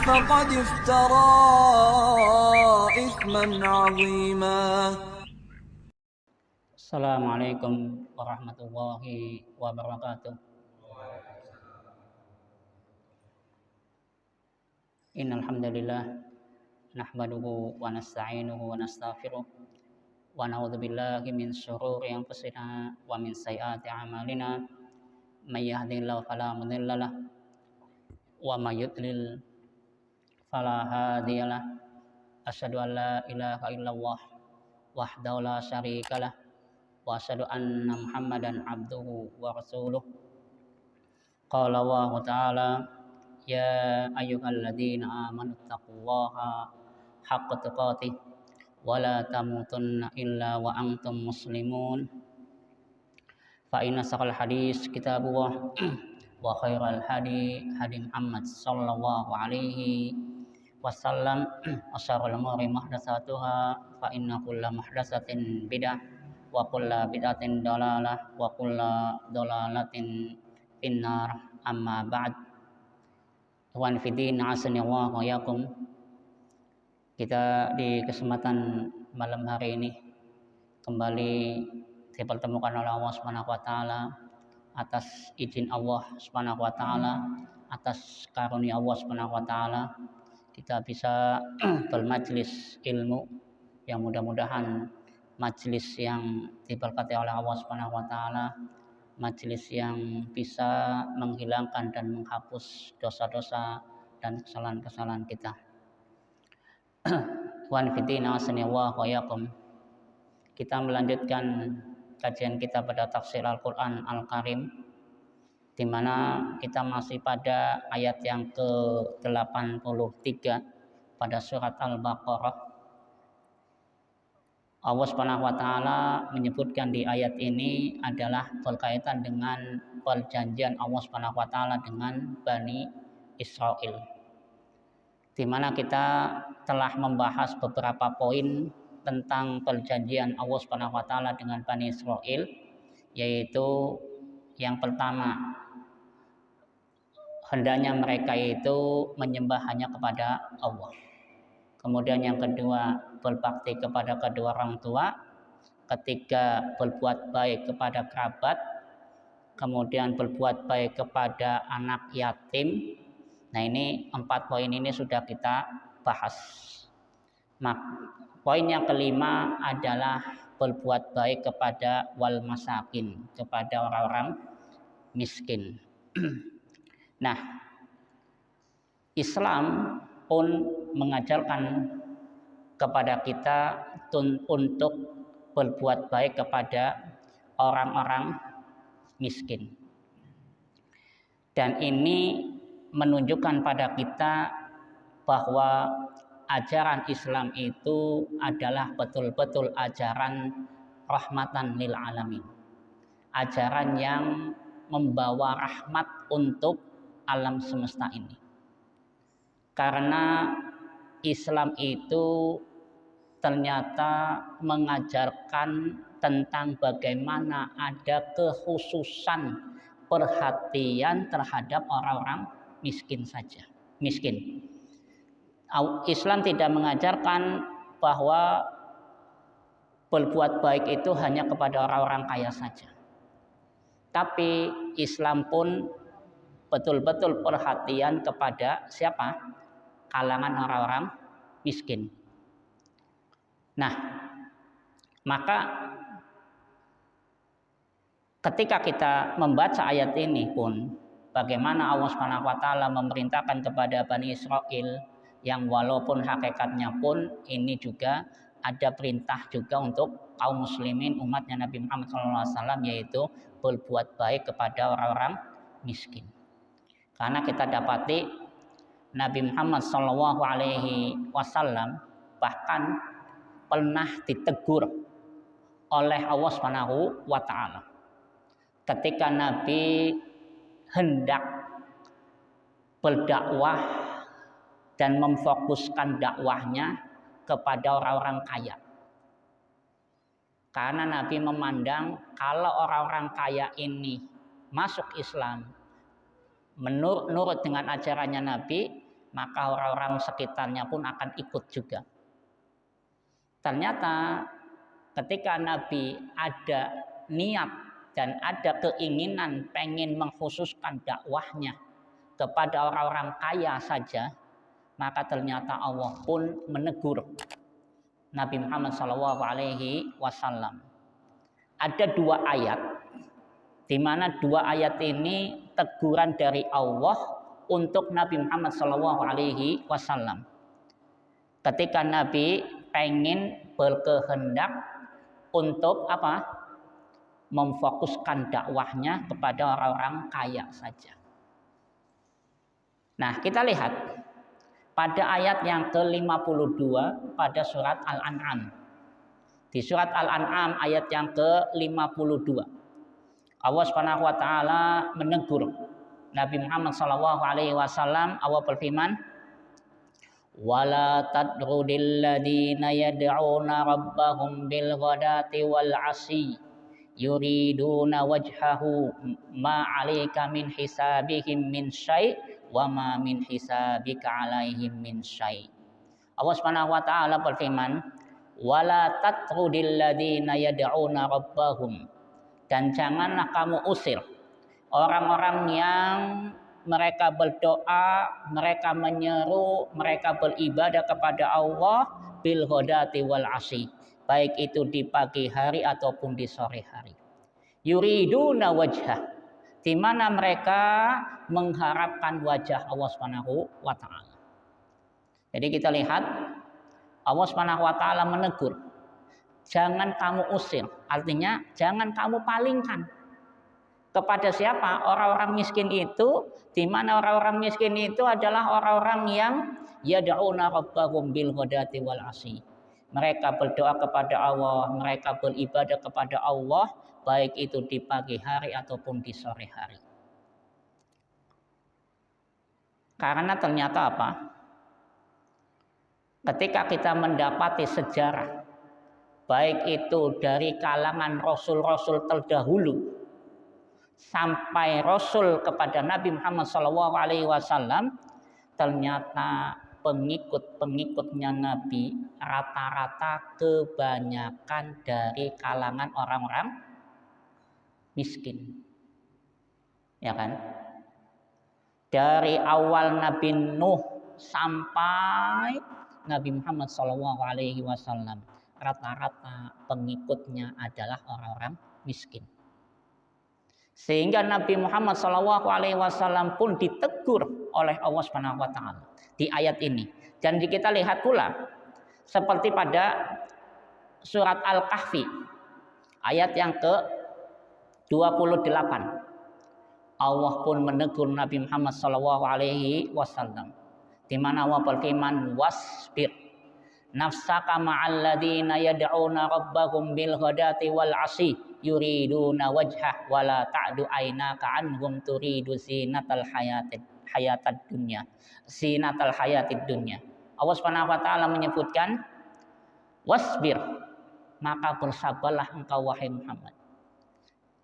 فقد افترى إثما عظيما. Assalamualaikum warahmatullahi wabarakatuh. Innal hamdalillah nahmaduhu wa nasta'inuhu wa nastaghfiruh wa na'udzu billahi min syururi anfusina wa min sayyiati a'malina. May yahdihillahu fala mudilla lahu wa may yudlil fala hadiyalah. Asyhadu an la ilaha illallah wahdahu la syarikalah wa asyhadu anna Muhammadan abduhu wa rasuluh. Qala Allah ta'ala ya ayyuhalladzina amanu taqullaha haqqa tuqatih wa la tamutunna illa wa antum muslimun. Fa inna saqal hadis kitabullah wa khairal hadi hadi Muhammad sallallahu alaihi wasallam wa syarrul umuri muhdatsatuha fa inna kulla muhdatsatin bidah wa kulla bid'atin dalalah wa kulla dalalatin finnar. Amma ba'd. Ikhwan fillah, azanillahu wa iyyakum. Kita di kesempatan malam hari ini kembali dipertemukan oleh Allah Subhanahu wa taala atas izin Allah Subhanahu wa taala, atas karunia Allah Subhanahu wa taala kita bisa bermajlis ilmu yang mudah-mudahan majlis yang diberkati oleh Allah Subhanahu wa taala, majlis yang bisa menghilangkan dan menghapus dosa-dosa dan kesalahan-kesalahan kita. Wan fitina sanillahu wa yakum. Kita melanjutkan kajian kita pada tafsir Al-Qur'an Al-Karim, di mana kita masih pada ayat yang ke-83 pada surat Al-Baqarah. Allah Subhanahu wa taala menyebutkan di ayat ini adalah berkaitan dengan perjanjian Allah Subhanahu wa taala dengan Bani Israel. Di mana kita telah membahas beberapa poin tentang perjanjian Allah Subhanahu wa taala dengan Bani Israel, yaitu yang pertama, hendaknya mereka itu menyembah hanya kepada Allah. Kemudian yang kedua, berbakti kepada kedua orang tua. Ketiga, berbuat baik kepada kerabat. Kemudian berbuat baik kepada anak yatim. Nah, ini 4 poin ini sudah kita bahas. Poin yang kelima adalah berbuat baik kepada wal masakin, kepada orang-orang miskin. Nah, Islam pun mengajarkan kepada kita untuk berbuat baik kepada orang-orang miskin. Dan ini menunjukkan pada kita bahwa ajaran Islam itu adalah betul-betul ajaran rahmatan lil alamin. Ajaran yang membawa rahmat untuk alam semesta ini. Karena Islam itu ternyata mengajarkan tentang bagaimana ada kekhususan perhatian terhadap orang-orang miskin saja. Miskin. Islam tidak mengajarkan bahwa berbuat baik itu hanya kepada orang-orang kaya saja. Tapi Islam pun betul-betul perhatian kepada siapa? Kalangan orang-orang miskin. Nah, maka ketika kita membaca ayat ini pun, bagaimana Allah Subhanahu wa taala memerintahkan kepada Bani Israel, yang walaupun hakikatnya pun ini juga ada perintah juga untuk kaum muslimin umatnya Nabi Muhammad SAW, yaitu berbuat baik kepada orang-orang miskin. Karena kita dapati Nabi Muhammad SAW bahkan pernah ditegur oleh Allah Subhanahu wa taala ketika Nabi hendak berdakwah dan memfokuskan dakwahnya kepada orang-orang kaya. Karena Nabi memandang kalau orang-orang kaya ini masuk Islam, menurut dengan ajarannya Nabi, maka orang-orang sekitarnya pun akan ikut juga. Ternyata ketika Nabi ada niat dan ada keinginan pengen mengkhususkan dakwahnya kepada orang-orang kaya saja, maka ternyata Allah pun menegur Nabi Muhammad SAW. Ada 2 ayat, di mana 2 ayat ini teguran dari Allah untuk Nabi Muhammad SAW. Ketika Nabi pengen berkehendak untuk apa? Memfokuskan dakwahnya kepada orang-orang kaya saja. Nah, kita lihat pada ayat yang ke-52 pada surat Al-An'am. Di surat Al-An'am ayat yang ke-52. Allah Subhanahu wa taala menegur Nabi Muhammad SAW. Allah berfirman, "Wala tadrudil ladina yad'una rabbahum bil ghadati wal 'ashi yuriduna wajhahu ma 'alaika min hisabihim min syai' wa ma min hisabika 'alaihim min syai'." Allah Subhanahu wa taala berfirman, "Wala tatrudil ladina yad'una rabbahum." Dan janganlah kamu usir orang-orang yang mereka berdoa, mereka menyeru, mereka beribadah kepada Allah bil ghadati wal 'ashi, baik itu di pagi hari ataupun di sore hari. Yuriduna wajhah, di mana mereka mengharapkan wajah Allah Subhanahu wa taala. Jadi kita lihat Allah Subhanahu wa taala menegur, jangan kamu usir, artinya jangan kamu palingkan. Kepada siapa? Orang-orang miskin itu, di mana orang-orang miskin itu adalah orang-orang yang yad'una rabbahum bil ghadati wal 'ashi. Mereka berdoa kepada Allah, mereka beribadah kepada Allah, baik itu di pagi hari ataupun di sore hari. Karena ternyata apa? Ketika kita mendapati sejarah, baik itu dari kalangan rasul-rasul terdahulu sampai Rasul kepada Nabi Muhammad SAW, ternyata pengikut-pengikutnya Nabi rata-rata kebanyakan dari kalangan orang-orang miskin, ya kan? Dari awal Nabi Nuh sampai Nabi Muhammad SAW, rata-rata pengikutnya adalah orang-orang miskin. Sehingga Nabi Muhammad SAW pun ditegur oleh Allah Subhanahu wa taala di ayat ini. Dan kita lihat pula seperti pada surat Al-Kahfi ayat yang ke-28. Allah pun menegur Nabi Muhammad SAW, di mana Allah berfirman, "Wasbir nafsaka ma'al ladzina yad'una rabbahum bil ghadati wal 'ashi yuriduna wajhah wala ta'du aynaka anhum turidu zinatal hayatid dunya." Allah Subhanahu wa taala menyebutkan, wasbir, maka bersabarlah engkau wahai Muhammad.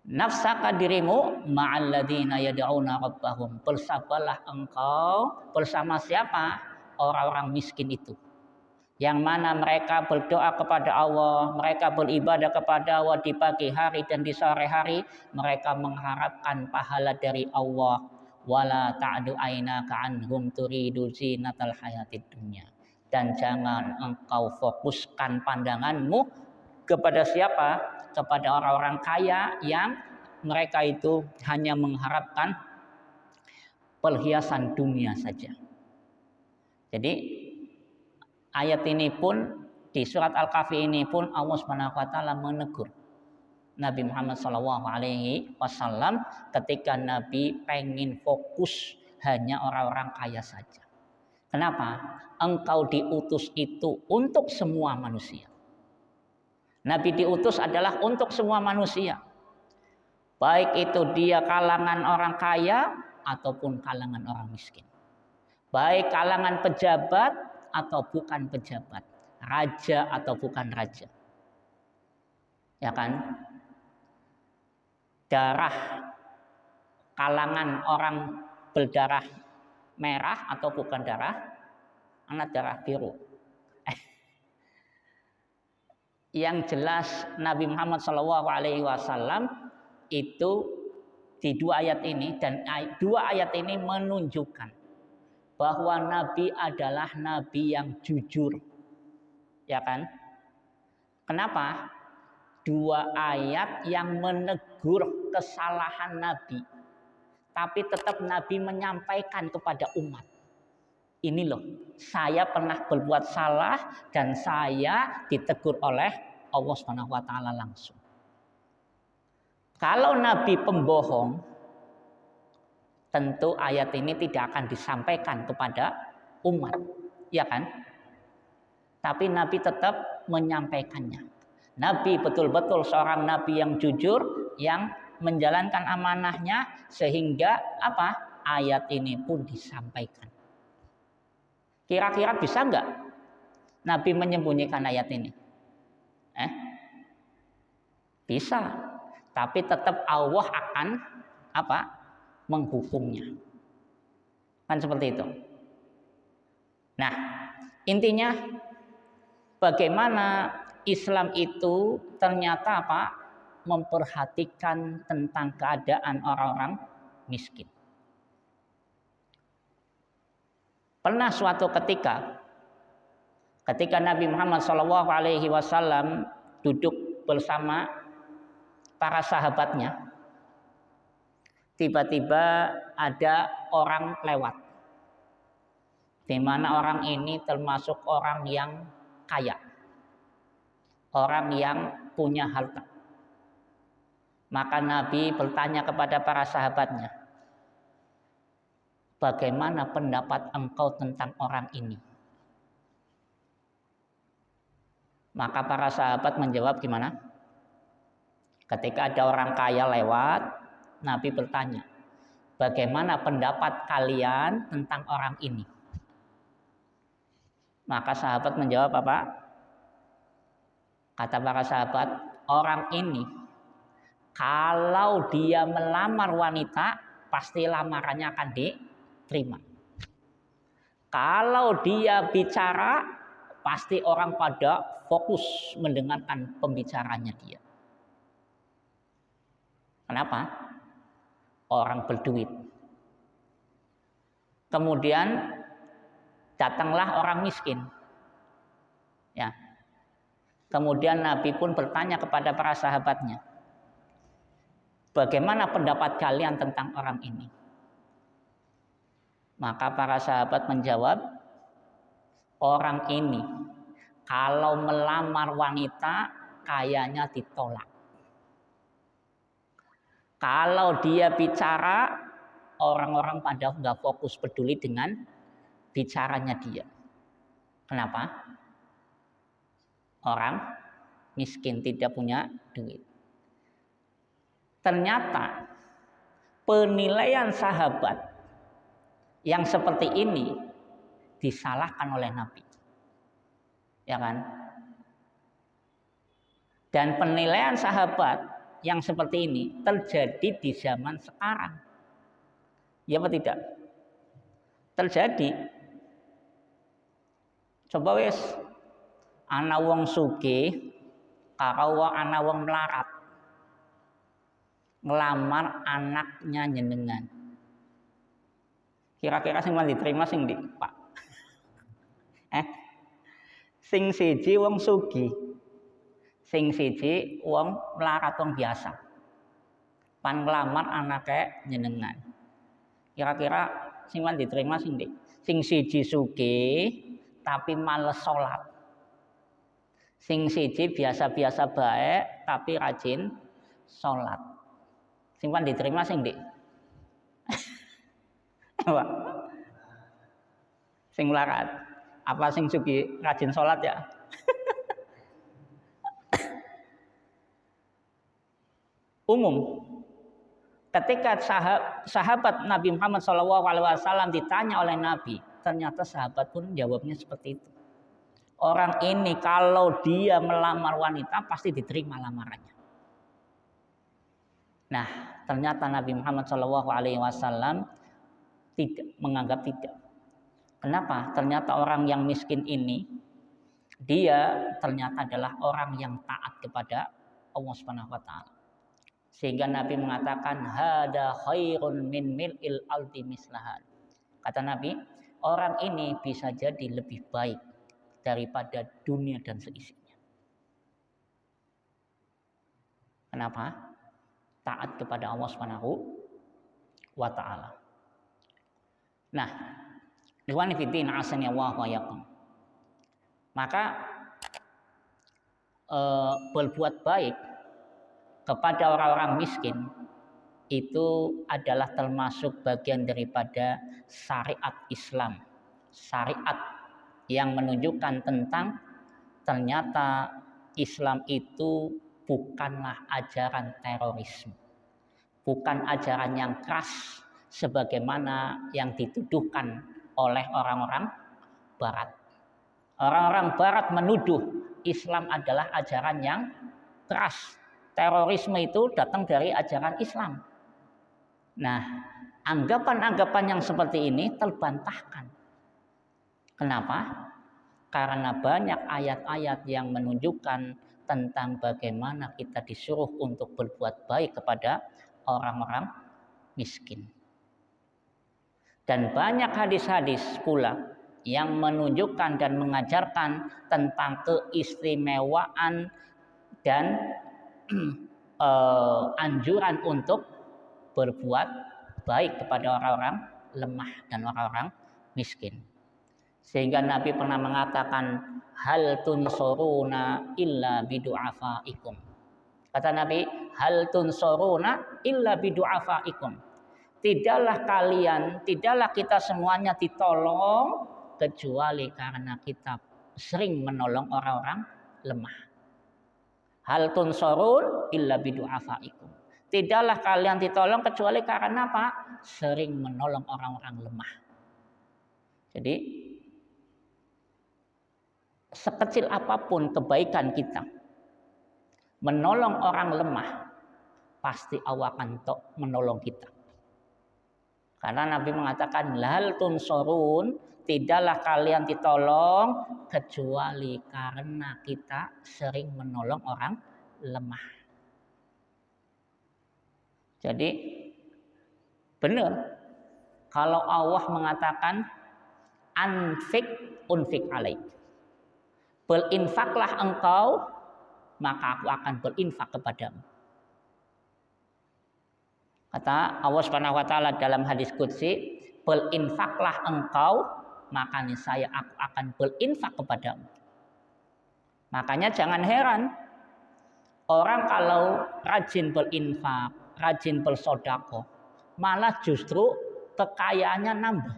Nafsaka, dirimu, ma'al ladzina yad'una rabbahum, bersabarlah engkau bersama siapa? Orang-orang miskin itu, yang mana mereka berdoa kepada Allah, mereka beribadah kepada Allah di pagi hari dan di sore hari, mereka mengharapkan pahala dari Allah. Wala ta'du aynaka anhum turidu zinatal hayatid dunya. Dan jangan engkau fokuskan pandanganmu kepada siapa? Kepada orang-orang kaya yang mereka itu hanya mengharapkan perhiasan dunia saja. Jadi ayat ini pun, di surat Al-Kahfi ini pun Allah Subhanahu wa taala menegur Nabi Muhammad SAW ketika Nabi pengen fokus hanya orang-orang kaya saja. Kenapa? Engkau diutus itu untuk semua manusia. Nabi diutus adalah untuk semua manusia, baik itu dia kalangan orang kaya ataupun kalangan orang miskin, baik kalangan pejabat atau bukan pejabat, raja atau bukan raja, ya kan? Darah kalangan orang berdarah merah atau bukan darah anak darah biru. Yang jelas Nabi Muhammad SAW itu di dua ayat ini, dan dua ayat ini menunjukkan bahwa Nabi adalah Nabi yang jujur, ya kan? Kenapa? Dua ayat yang menegur kesalahan Nabi, tapi tetap Nabi menyampaikan kepada umat, ini loh, saya pernah berbuat salah dan saya ditegur oleh Allah SWT langsung. Kalau Nabi pembohong, tentu ayat ini tidak akan disampaikan kepada umat, ya kan? Tapi Nabi tetap menyampaikannya. Nabi betul-betul seorang Nabi yang jujur, yang menjalankan amanahnya, sehingga apa? Ayat ini pun disampaikan. Kira-kira bisa nggak Nabi menyembunyikan ayat ini? Bisa, tapi tetap Allah akan apa? Menghukumnya. Kan seperti itu. Nah, intinya bagaimana Islam itu ternyata apa? Memperhatikan tentang keadaan orang-orang miskin. Pernah suatu ketika Nabi Muhammad SAW duduk bersama para sahabatnya, tiba-tiba ada orang lewat, di mana orang ini termasuk orang yang kaya, orang yang punya harta. Maka Nabi bertanya kepada para sahabatnya, bagaimana pendapat engkau tentang orang ini? Maka para sahabat menjawab gimana? Ketika ada orang kaya lewat, Nabi bertanya, bagaimana pendapat kalian tentang orang ini? Maka sahabat menjawab apa? Kata para sahabat, orang ini kalau dia melamar wanita, pasti lamarannya akan diterima. Kalau dia bicara, pasti orang pada fokus mendengarkan pembicaranya dia. Kenapa? Orang berduit. Kemudian datanglah orang miskin. Ya. Kemudian Nabi pun bertanya kepada para sahabatnya, bagaimana pendapat kalian tentang orang ini? Maka para sahabat menjawab, orang ini kalau melamar wanita kayaknya ditolak. Kalau dia bicara, orang-orang pada nggak fokus peduli dengan bicaranya dia. Kenapa? Orang miskin, tidak punya duit. Ternyata penilaian sahabat yang seperti ini disalahkan oleh Nabi. Ya kan? Dan penilaian sahabat yang seperti ini terjadi di zaman sekarang. Ya apa tidak? Terjadi. Coba wes ana wong sugih karo ana wong melarat ngelamar anaknya jenengan. Kira-kira sing diterima sing ndi, Pak? Sing siji wong sugih, sing siji wong melarat, wong biasa. Pan nglamar anake jenengan. Kira-kira sing diterima sing ndi? Sing siji sugih tapi males sholat. Sing siji biasa-biasa baik tapi rajin sholat. Sing diterima sing ndi? Apa? Sing melarat. Apa sing sugih rajin sholat ya? Umum. Ketika sahabat Nabi Muhammad SAW ditanya oleh Nabi, ternyata sahabat pun jawabnya seperti itu. Orang ini kalau dia melamar wanita pasti diterima lamarannya. Nah, ternyata Nabi Muhammad SAW menganggap tidak. Kenapa? Ternyata orang yang miskin ini dia ternyata adalah orang yang taat kepada Allah Subhanahu wa taala. Sehingga Nabi mengatakan hada khairun min mil'il ardi mislahan. Kata Nabi, orang ini bisa jadi lebih baik daripada dunia dan seisinya. Kenapa? Taat kepada Allah Subhanahu wa taala. Nah, ikhwan fillah asani Allah wa yakum. Maka berbuat baik kepada orang-orang miskin itu adalah termasuk bagian daripada syariat Islam. Syariat yang menunjukkan tentang ternyata Islam itu bukanlah ajaran terorisme. Bukan ajaran yang keras sebagaimana yang dituduhkan oleh orang-orang barat. Orang-orang barat menuduh Islam adalah ajaran yang keras. Terorisme itu datang dari ajaran Islam. Nah, anggapan-anggapan yang seperti ini terbantahkan. Kenapa? Karena banyak ayat-ayat yang menunjukkan tentang bagaimana kita disuruh untuk berbuat baik kepada orang-orang miskin. Dan banyak hadis-hadis pula yang menunjukkan dan mengajarkan tentang keistimewaan dan anjuran untuk berbuat baik kepada orang-orang lemah dan orang-orang miskin. Sehingga Nabi pernah mengatakan hal tunsuruna illa bidu'afaikum. Kata Nabi, hal tunsuruna illa bidu'afaikum. Tidaklah kita semuanya ditolong kecuali karena kita sering menolong orang-orang lemah. Hal tunsurun illa bidu'afaikum. Tidaklah kalian ditolong kecuali karena apa? Sering menolong orang-orang lemah. Jadi sekecil apapun kebaikan kita, menolong orang lemah, pasti Allah akan menolong kita. Karena Nabi mengatakan hal tunsurun, tidaklah kalian ditolong kecuali karena kita sering menolong orang lemah. Jadi benar kalau Allah mengatakan anfik unfik alaik. Berinfaklah engkau, maka aku akan berinfak kepadamu. Kata Allah Subhanahu wa taala dalam hadis qudsi, berinfaklah engkau, maka niscaya aku akan berinfak kepadamu. Makanya jangan heran orang kalau rajin berinfak, rajin bersedekah, malah justru kekayaannya nambah.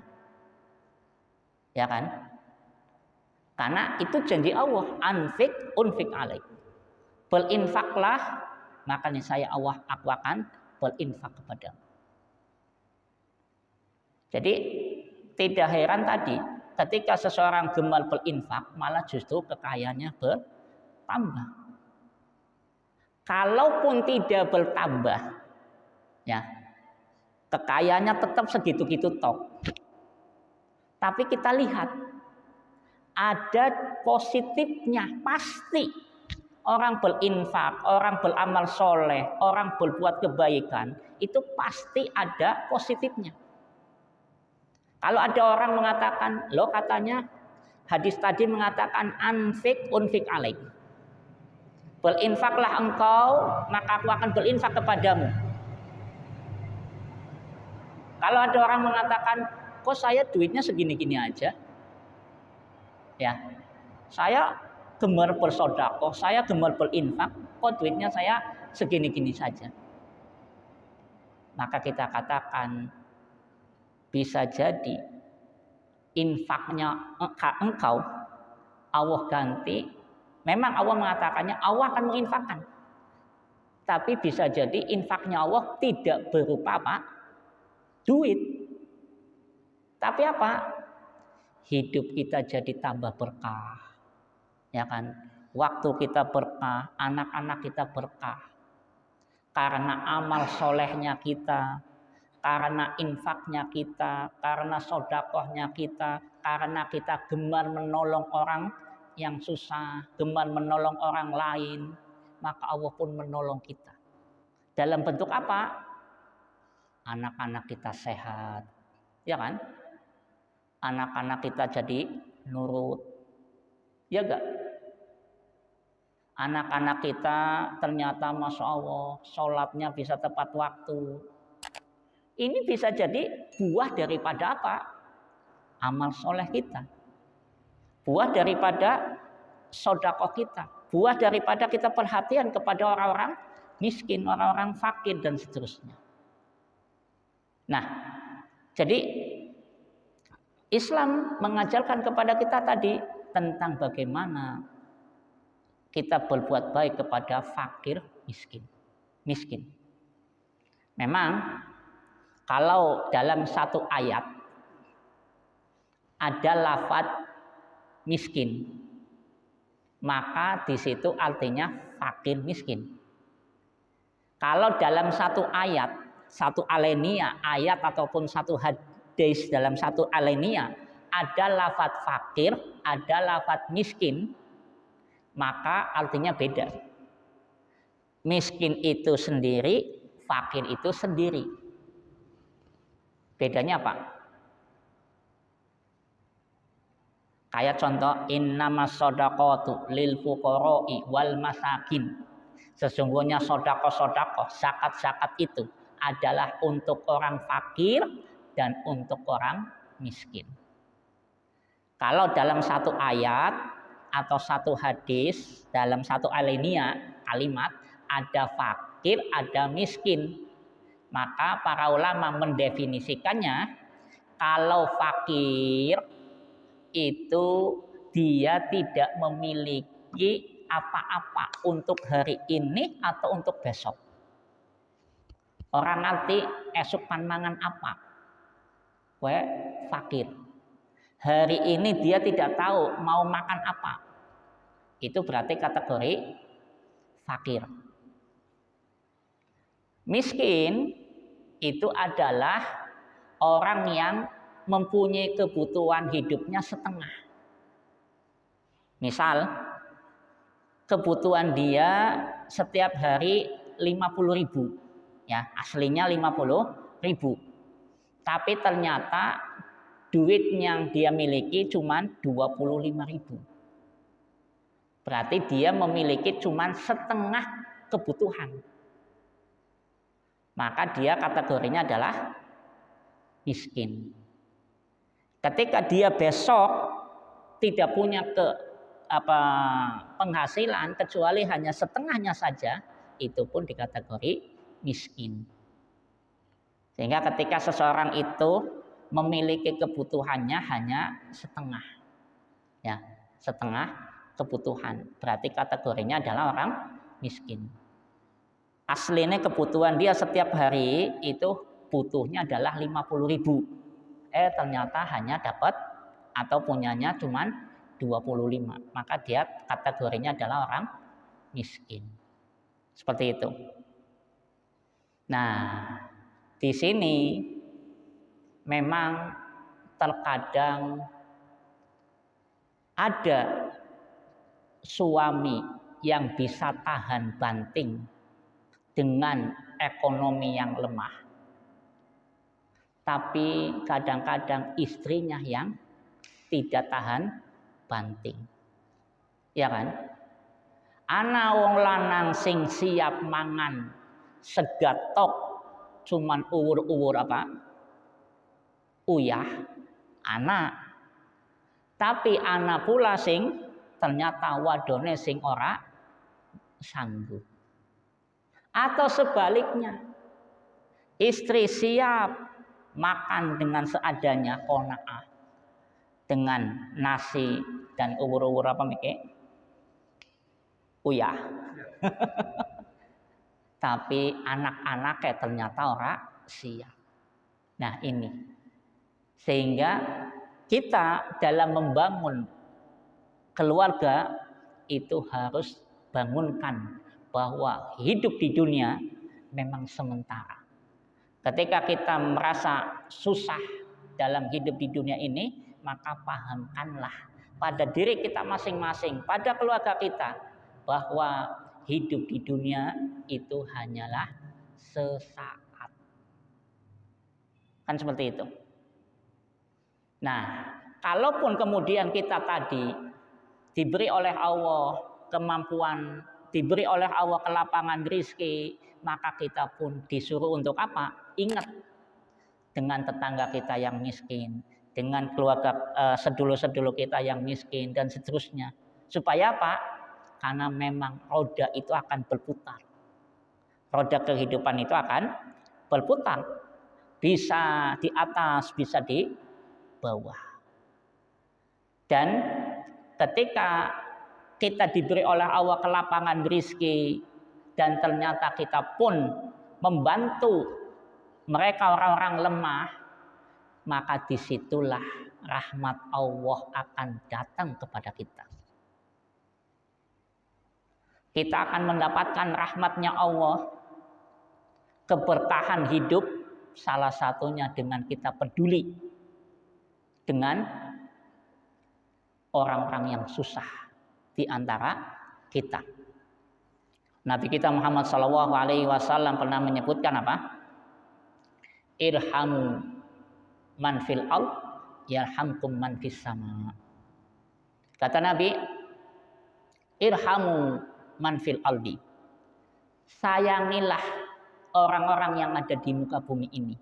Ya kan? Karena itu janji Allah, anfik unfik alaik. Berinfaklah, maka niscaya Allah aku akan berinfak kepadamu. Jadi tidak heran tadi ketika seseorang gemar berinfak malah justru kekayaannya bertambah. Kalaupun tidak bertambah, ya kekayaannya tetap segitu-gitu toh. Tapi kita lihat ada positifnya pasti. Orang berinfak, orang beramal soleh, orang berbuat kebaikan, itu pasti ada positifnya. Kalau ada orang mengatakan, loh katanya hadis tadi mengatakan anfik unfik alaik. Berinfaklah engkau, maka aku akan berinfak kepadamu. Kalau ada orang mengatakan, kok saya duitnya segini-gini aja? Ya, saya gemar bersedekah, saya gemar berinfak, kok duitnya saya segini-gini saja. Maka kita katakan bisa jadi infaknya engkau Allah ganti. Memang Allah mengatakannya Allah akan menginfakkan. Tapi bisa jadi infaknya Allah tidak berupa apa? Duit. Tapi apa? Hidup kita jadi tambah berkah. Ya kan, waktu kita berkah, anak-anak kita berkah, karena amal solehnya kita, karena infaknya kita, karena sodakohnya kita, karena kita gemar menolong orang yang susah, gemar menolong orang lain, maka Allah pun menolong kita. Dalam bentuk apa? Anak-anak kita sehat, ya kan? Anak-anak kita jadi nurut, ya enggak? Anak-anak kita ternyata Masya Allah sholatnya bisa tepat waktu. Ini bisa jadi buah daripada apa? Amal soleh kita. Buah daripada sodako kita. Buah daripada kita perhatian kepada orang-orang miskin, orang-orang fakir dan seterusnya. Nah, jadi Islam mengajarkan kepada kita tadi tentang bagaimana kita berbuat baik kepada fakir, miskin. Memang kalau dalam satu ayat ada lafadz miskin, maka di situ artinya fakir miskin. Kalau dalam satu ayat, satu alenia, ayat ataupun satu hadis dalam satu alenia ada lafadz fakir, ada lafadz miskin, maka artinya beda. Miskin itu sendiri, fakir itu sendiri. Bedanya apa? Kayak contoh innamas shadaqatu lil fuqara'i wal masakin. Sesungguhnya sedekah-sedekah, zakat-zakat itu adalah untuk orang fakir dan untuk orang miskin. Kalau dalam satu ayat atau satu hadis, dalam satu alinea kalimat ada fakir, ada miskin. Maka para ulama mendefinisikannya, kalau fakir itu dia tidak memiliki apa-apa untuk hari ini atau untuk besok. Orang ngerti esok panmangan apa? Fakir. Hari ini dia tidak tahu mau makan apa. Itu berarti kategori fakir. Miskin itu adalah orang yang mempunyai kebutuhan hidupnya setengah. Misal, kebutuhan dia setiap hari 50.000, ya, aslinya 50.000. Tapi ternyata duit yang dia miliki cuma 25.000. Berarti dia memiliki cuma setengah kebutuhan. Maka dia kategorinya adalah miskin. Ketika dia besok tidak punya penghasilan kecuali hanya setengahnya saja, itu pun dikategori miskin. Sehingga ketika seseorang itu memiliki kebutuhannya hanya setengah, ya, setengah kebutuhan, berarti kategorinya adalah orang miskin. Aslinya kebutuhan dia setiap hari itu butuhnya adalah 50.000. Ternyata hanya dapat atau punyanya cuman 25. Maka dia kategorinya adalah orang miskin. Seperti itu. Nah, di sini memang terkadang ada suami yang bisa tahan banting dengan ekonomi yang lemah. Tapi kadang-kadang istrinya yang tidak tahan banting. Ya kan? Ana wong lanang sing siap mangan segatok cuman uwur-uwur apa? Uyah. Ana. Tapi ana pula sing ternyata wadone sing ora sanggup. Atau sebaliknya, istri siap makan dengan seadanya, qanaah, dengan nasi dan ubur-ubur apa mikir uyah. Tapi anak-anaknya ternyata ora siap. Nah ini, sehingga kita dalam membangun keluarga itu harus bangunkan bahwa hidup di dunia memang sementara. Ketika kita merasa susah dalam hidup di dunia ini, maka pahamkanlah pada diri kita masing-masing, pada keluarga kita, bahwa hidup di dunia itu hanyalah sesaat. Kan seperti itu. Nah, kalaupun kemudian kita tadi diberi oleh Allah kemampuan, diberi oleh Allah kelapangan rezeki, maka kita pun disuruh untuk apa? Ingat dengan tetangga kita yang miskin, dengan keluarga sedulur-sedulur kita yang miskin dan seterusnya. Supaya apa? Karena memang roda itu akan berputar. Roda kehidupan itu akan berputar. Bisa di atas, bisa di bawah. Dan ketika kita diberi oleh Allah kelapangan rezeki dan ternyata kita pun membantu mereka orang-orang lemah, maka disitulah rahmat Allah akan datang kepada kita. Kita akan mendapatkan rahmatnya Allah, keberkahan hidup, salah satunya dengan kita peduli dengan orang-orang yang susah di antara kita. Nabi kita Muhammad SAW pernah menyebutkan apa? Irhamu man fil ard yarhamkum man fis sama. Kata Nabi, irhamu man fil ardi. Sayangilah orang-orang yang ada di muka bumi ini.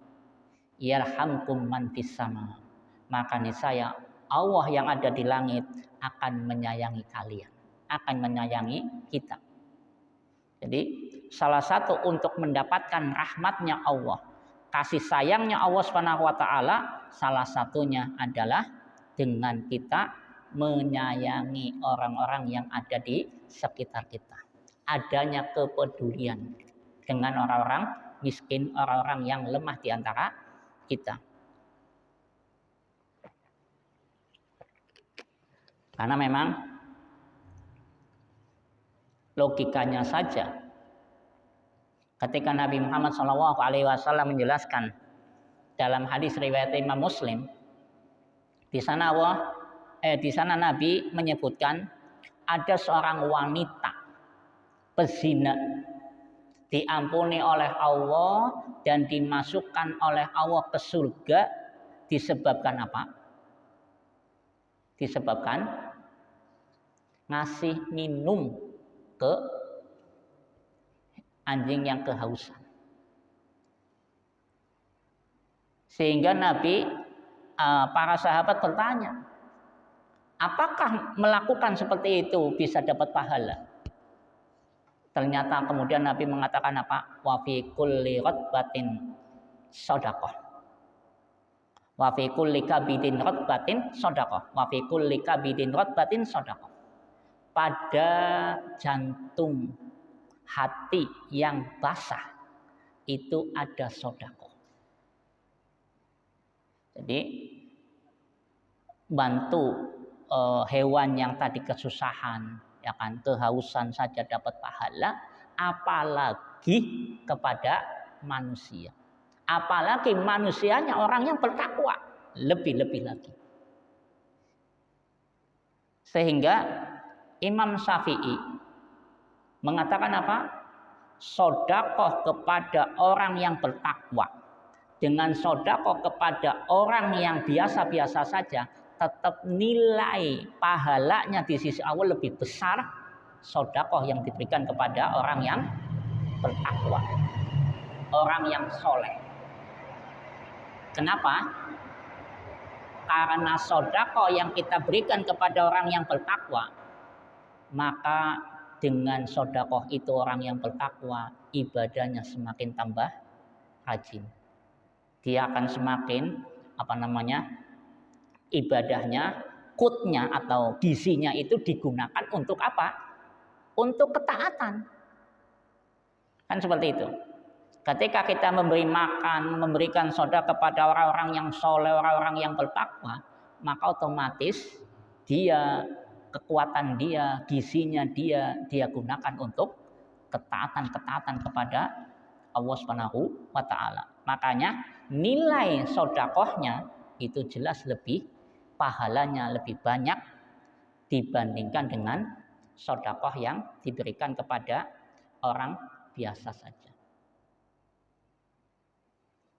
Yarhamkum man fis sama. Maka niscaya Allah yang ada di langit akan menyayangi kalian, akan menyayangi kita. Jadi salah satu untuk mendapatkan rahmatnya Allah, kasih sayangnya Allah SWT, salah satunya adalah dengan kita menyayangi orang-orang yang ada di sekitar kita. Adanya kepedulian dengan orang-orang miskin, orang-orang yang lemah di antara kita. Karena memang logikanya saja, ketika Nabi Muhammad SAW menjelaskan dalam hadis riwayat Imam Muslim, di sana Nabi menyebutkan ada seorang wanita pezina diampuni oleh Allah dan dimasukkan oleh Allah ke surga disebabkan apa? Disebabkan ngasih minum ke anjing yang kehausan. Sehingga Nabi, para sahabat bertanya, apakah melakukan seperti itu bisa dapat pahala? Ternyata kemudian Nabi mengatakan apa? Wa fi kulli ratbatin shadaqah. Wa fi kulli kabidin ratbatin shadaqah. Wa fi kulli kabidin ratbatin shadaqah. Pada jantung hati yang basah itu ada sedekah. Jadi bantu hewan yang tadi kesusahan, ya kan, kehausan saja dapat pahala, apalagi kepada manusia. Apalagi manusianya orang yang bertakwa, lebih-lebih lagi. Sehingga Imam Syafi'i mengatakan apa? Sedekah kepada orang yang bertakwa dengan sedekah kepada orang yang biasa-biasa saja, tetap nilai pahalanya di sisi Allah lebih besar sedekah yang diberikan kepada orang yang bertakwa, orang yang soleh. Kenapa? Karena sedekah yang kita berikan kepada orang yang bertakwa, maka dengan sedekah itu orang yang bertakwa ibadahnya semakin tambah rajin. Dia akan semakin ibadahnya, kutnya atau gizinya itu digunakan untuk apa? Untuk ketaatan. Kan seperti itu. Ketika kita memberi makan, memberikan sedekah kepada orang-orang yang soleh, orang-orang yang bertakwa, maka otomatis kekuatan dia, gizinya dia gunakan untuk ketaatan kepada Allah Subhanahu wa taala. Makanya nilai sodakohnya itu jelas lebih, pahalanya lebih banyak dibandingkan dengan sodakoh yang diberikan kepada orang biasa saja.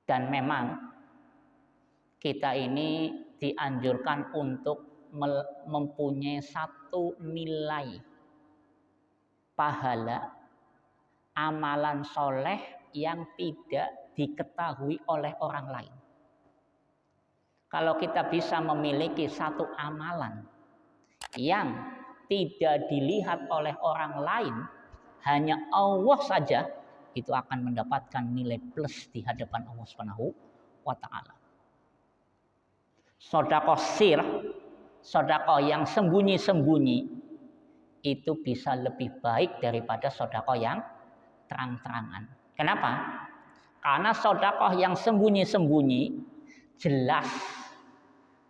Dan memang kita ini dianjurkan untuk mempunyai satu nilai pahala amalan soleh yang tidak diketahui oleh orang lain. Kalau kita bisa memiliki satu amalan yang tidak dilihat oleh orang lain, hanya Allah saja, itu akan mendapatkan nilai plus di hadapan Allah Subhanahu wa Ta'ala. Sedekah sir, sedekah yang sembunyi-sembunyi, itu bisa lebih baik daripada sedekah yang terang-terangan. Kenapa? Karena sedekah yang sembunyi-sembunyi jelas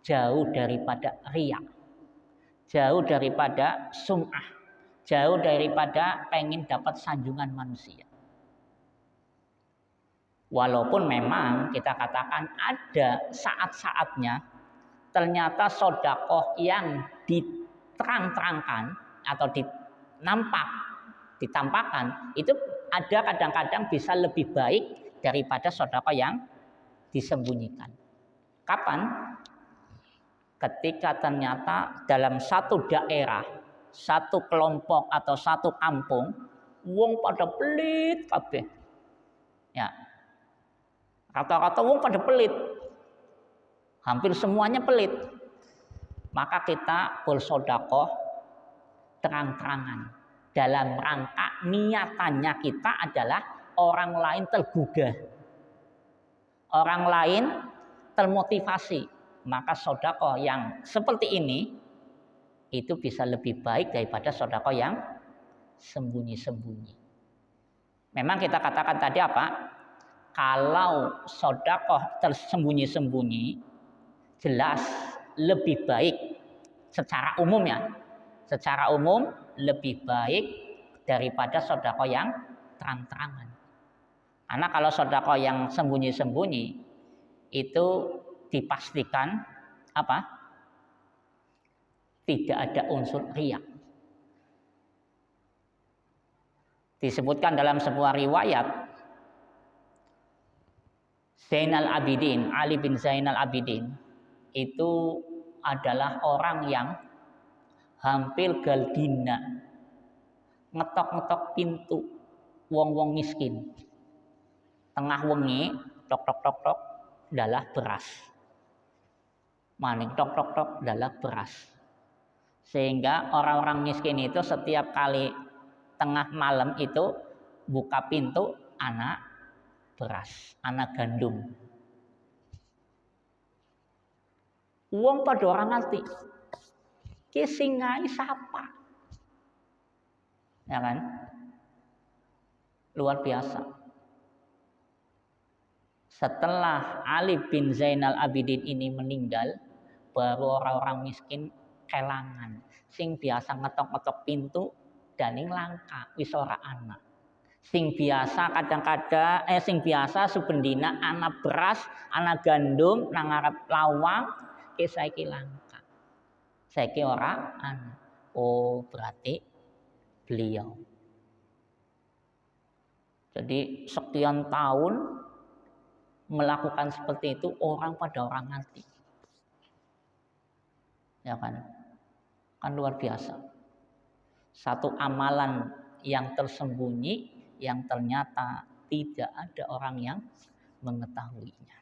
jauh daripada riya, jauh daripada sum'ah, jauh daripada pengen dapat sanjungan manusia. Walaupun memang kita katakan ada saat-saatnya ternyata sedekah yang diterang-terangkan atau ditampakkan itu ada kadang-kadang bisa lebih baik daripada sedekah yang disembunyikan. Kapan? Ketika ternyata dalam satu daerah, satu kelompok atau satu kampung, wong pada pelit kabeh. Ya. Kata-kata wong pada pelit. Hampir semuanya pelit. Maka kita bersedekah terang-terangan. Dalam rangka niatannya kita adalah orang lain tergugah. Orang lain termotivasi. Maka sedekah yang seperti ini itu bisa lebih baik daripada sedekah yang sembunyi-sembunyi. Memang kita katakan tadi apa? Kalau sedekah tersembunyi-sembunyi jelas lebih baik secara umum ya. Secara umum lebih baik daripada sedekah yang terang-terangan. Karena kalau sedekah yang sembunyi-sembunyi itu dipastikan apa? Tidak ada unsur riya. Disebutkan dalam sebuah riwayat Zainal Abidin, Ali bin Zainal Abidin itu adalah orang yang hampir galdina ngetok-ngetok pintu wong-wong miskin. Tengah wengi tok-tok-tok dalah beras. Maning tok-tok-tok dalah beras. Sehingga orang-orang miskin itu setiap kali tengah malam itu buka pintu anak beras, anak gandum. Wong pada orang ngerti. Ki singai sapa? Ya kan? Luar biasa. Setelah Ali bin Zainal Abidin ini meninggal, baru orang-orang miskin kelangan. Sing biasa ngetok-ngetok pintu dan ing langka wis ora ana. Sing biasa kadang-kadang sing biasa subendina ana beras, ana gandum nang ngarep lawang, ki saiki langka. Saiki ora ana. Oh, berarti beliau. Jadi sekian tahun melakukan seperti itu orang pada orang ngerti. Ya kan? Kan luar biasa. Satu amalan yang tersembunyi yang ternyata tidak ada orang yang mengetahuinya.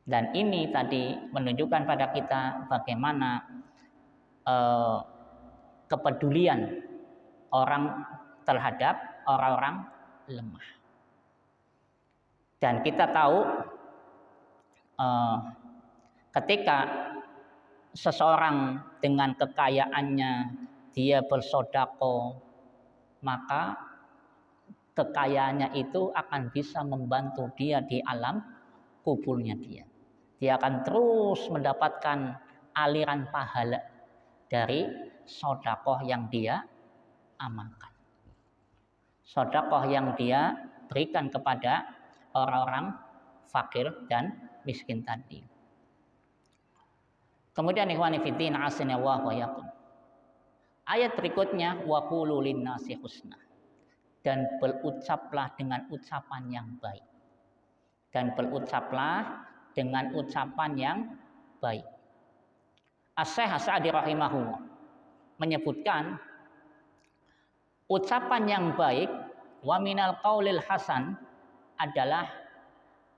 Dan ini tadi menunjukkan pada kita bagaimana kepedulian orang terhadap orang-orang lemah. Dan kita tahu ketika seseorang dengan kekayaannya dia bersedekah, maka kekayaannya itu akan bisa membantu dia di alam kuburnya dia. Dia akan terus mendapatkan aliran pahala dari sedekah yang dia amalkan. Sedekah yang dia berikan kepada orang-orang fakir dan miskin tadi. Kemudian ikhwani fillah asinallahu wa yakum. Ayat berikutnya wa qulu linnasi husna, dan berucaplah dengan ucapan yang baik. Dan berucaplah dengan ucapan yang baik. As-Syaikh As-Sa'di rahimahullah menyebutkan ucapan yang baik wa minal qaulil hasan adalah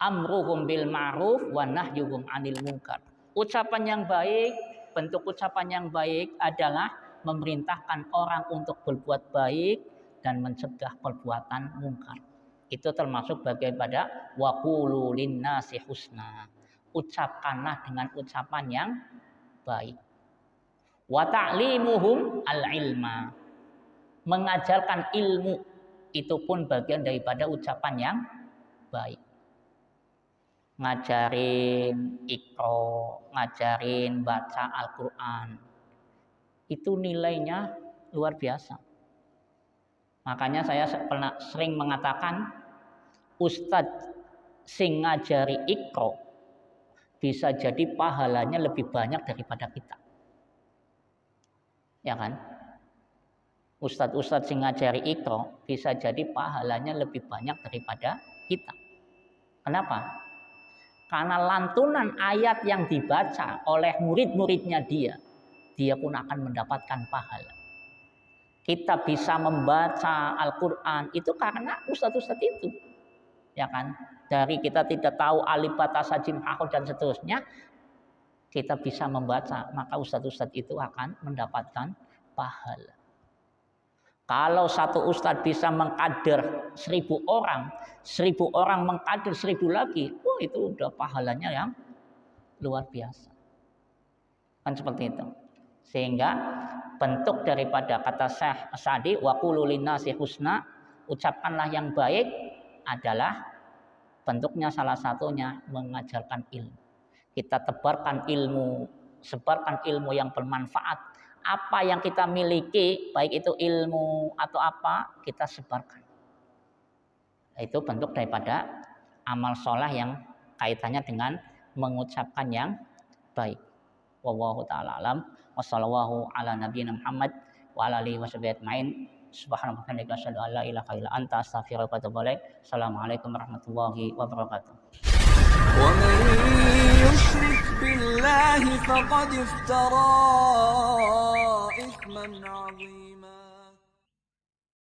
amruhum bil ma'ruf wa nahyuhum 'anil munkar. Ucapan yang baik, bentuk ucapan yang baik adalah memerintahkan orang untuk berbuat baik dan mencegah perbuatan mungkar. Itu termasuk bagian pada wa qulu linnasi husna. Ucapkanlah dengan ucapan yang baik. Wa ta'limuhum al-ilma. Mengajarkan ilmu itu pun bagian daripada ucapan yang baik. Ngajarin Iqra, ngajarin baca Al-Quran, itu nilainya luar biasa. Makanya saya pernah sering mengatakan ustadz sing ngajari Iqra bisa jadi pahalanya lebih banyak daripada kita, ya kan? Ustadz sing ngajari Iqra bisa jadi pahalanya lebih banyak daripada kita. Kenapa? Karena lantunan ayat yang dibaca oleh murid-muridnya dia pun akan mendapatkan pahala. Kita bisa membaca Al-Quran itu karena ustadz-ustadz itu, ya kan? Dari kita tidak tahu alif ba ta sa jim ha dan seterusnya, kita bisa membaca, maka ustadz-ustadz itu akan mendapatkan pahala. Kalau satu ustadz bisa mengkader 1000 orang, 1000 orang mengkader 1000 lagi, wah itu udah pahalanya yang luar biasa. Kan seperti itu. Sehingga bentuk daripada kata Syekh As-Sa'di wa qulu linnasi husna, ucapkanlah yang baik, adalah bentuknya salah satunya mengajarkan ilmu. Kita tebarkan ilmu, sebarkan ilmu yang bermanfaat. Apa yang kita miliki, baik itu ilmu atau apa, kita sebarkan. Itu bentuk daripada amal soleh yang kaitannya dengan mengucapkan yang baik. Wallahu ta'ala alam. Wassallallahu ala nabiyina Muhammad wa ala alihi washabihi ajmain. Subhanaka asyhadu an la ilaha illa anta astaghfiruka wa atubu ilaik. Assalamualaikum warahmatullahi wabarakatuh. ومن يشرك بالله فقد افترى إثما عظيما